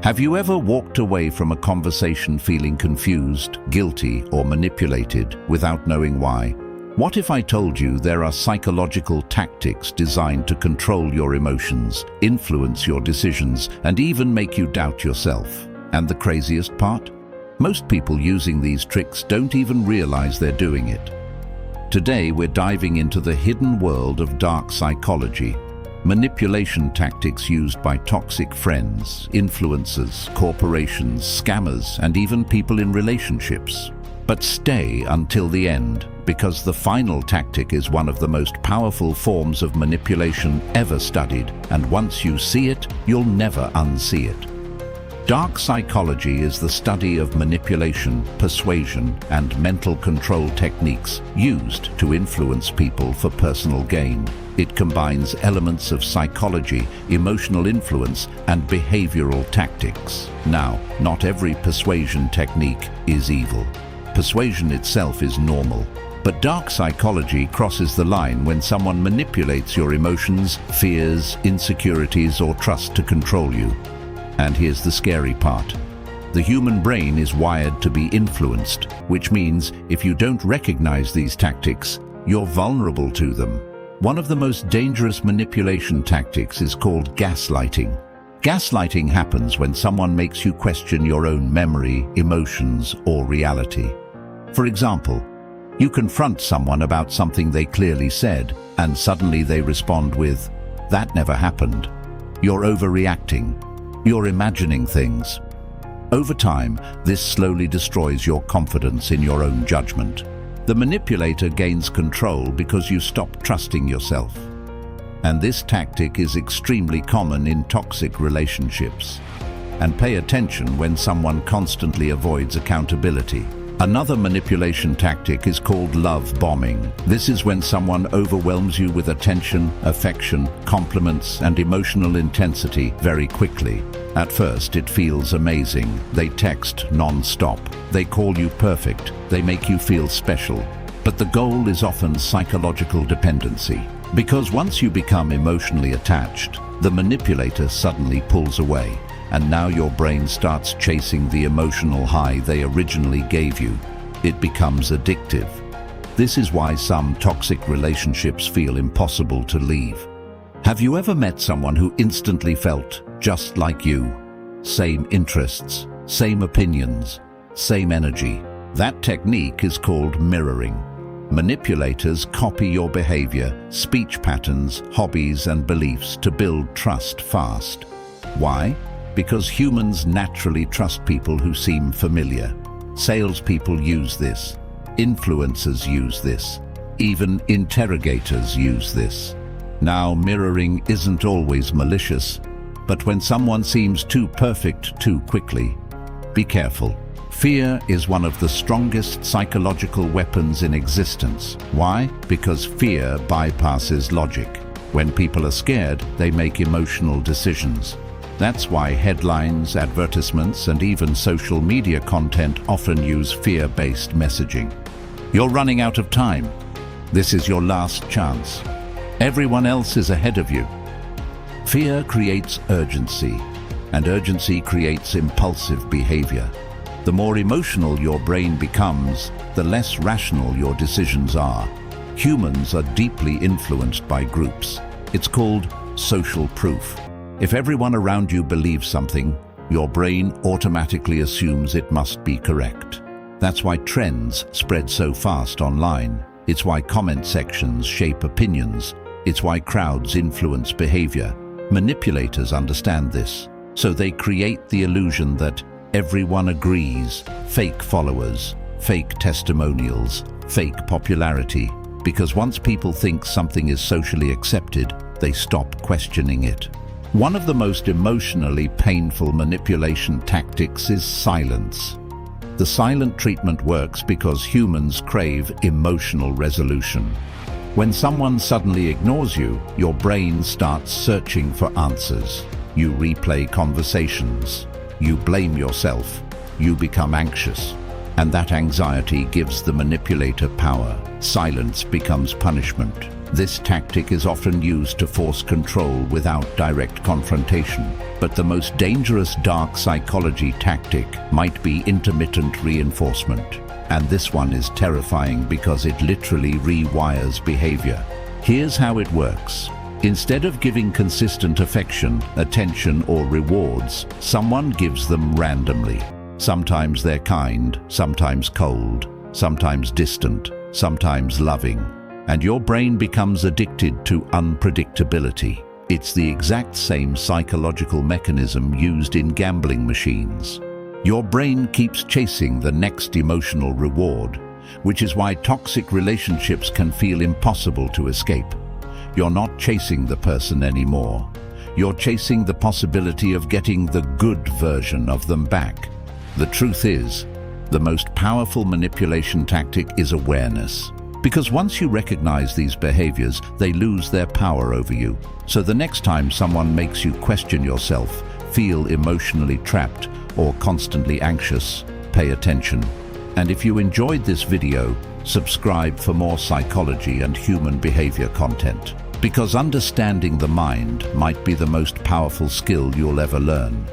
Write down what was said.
Have you ever walked away from a conversation feeling confused, guilty, or manipulated without knowing why? What if I told you there are psychological tactics designed to control your emotions, influence your decisions, and even make you doubt yourself? And the craziest part? Most people using these tricks don't even realize they're doing it. Today, we're diving into the hidden world of dark psychology. Manipulation tactics used by toxic friends, influencers, corporations, scammers, and even people in relationships. But stay until the end, because the final tactic is one of the most powerful forms of manipulation ever studied, and once you see it, you'll never unsee it. Dark psychology is the study of manipulation, persuasion, and mental control techniques used to influence people for personal gain. It combines elements of psychology, emotional influence, and behavioral tactics. Now, not every persuasion technique is evil. Persuasion itself is normal. But dark psychology crosses the line when someone manipulates your emotions, fears, insecurities, or trust to control you. And here's the scary part. The human brain is wired to be influenced, which means if you don't recognize these tactics, you're vulnerable to them. One of the most dangerous manipulation tactics is called gaslighting. Gaslighting happens when someone makes you question your own memory, emotions, or reality. For example, you confront someone about something they clearly said, and suddenly they respond with, "That never happened. You're overreacting. You're imagining things." Over time, this slowly destroys your confidence in your own judgment. The manipulator gains control because you stop trusting yourself. And this tactic is extremely common in toxic relationships. And pay attention when someone constantly avoids accountability. Another manipulation tactic is called love bombing. This is when someone overwhelms you with attention, affection, compliments, and emotional intensity very quickly. At first, it feels amazing. They text non-stop. They call you perfect. They make you feel special. But the goal is often psychological dependency. Because once you become emotionally attached, the manipulator suddenly pulls away. And now your brain starts chasing the emotional high they originally gave you. It becomes addictive. This is why some toxic relationships feel impossible to leave. Have you ever met someone who instantly felt just like you? Same interests, same opinions, same energy. That technique is called mirroring. Manipulators copy your behavior, speech patterns, hobbies, and beliefs to build trust fast. Why? Because humans naturally trust people who seem familiar. Salespeople use this. Influencers use this. Even interrogators use this. Now, mirroring isn't always malicious, but when someone seems too perfect too quickly, be careful. Fear is one of the strongest psychological weapons in existence. Why? Because fear bypasses logic. When people are scared, they make emotional decisions. That's why headlines, advertisements, and even social media content often use fear-based messaging. You're running out of time. This is your last chance. Everyone else is ahead of you. Fear creates urgency, and urgency creates impulsive behavior. The more emotional your brain becomes, the less rational your decisions are. Humans are deeply influenced by groups. It's called social proof. If everyone around you believes something, your brain automatically assumes it must be correct. That's why trends spread so fast online. It's why comment sections shape opinions. It's why crowds influence behavior. Manipulators understand this, so they create the illusion that everyone agrees, fake followers, fake testimonials, fake popularity. Because once people think something is socially accepted, they stop questioning it. One of the most emotionally painful manipulation tactics is silence. The silent treatment works because humans crave emotional resolution. When someone suddenly ignores you, your brain starts searching for answers. You replay conversations. You blame yourself. You become anxious. And that anxiety gives the manipulator power. Silence becomes punishment. This tactic is often used to force control without direct confrontation. But the most dangerous dark psychology tactic might be intermittent reinforcement. And this one is terrifying because it literally rewires behavior. Here's how it works. Instead of giving consistent affection, attention, or rewards, someone gives them randomly. Sometimes they're kind, sometimes cold, sometimes distant, sometimes loving. And your brain becomes addicted to unpredictability. It's the exact same psychological mechanism used in gambling machines. Your brain keeps chasing the next emotional reward, which is why toxic relationships can feel impossible to escape. You're not chasing the person anymore. You're chasing the possibility of getting the good version of them back. The truth is, the most powerful manipulation tactic is awareness. Because once you recognize these behaviors, they lose their power over you. So the next time someone makes you question yourself, feel emotionally trapped, or constantly anxious, pay attention. And if you enjoyed this video, subscribe for more psychology and human behavior content. Because understanding the mind might be the most powerful skill you'll ever learn.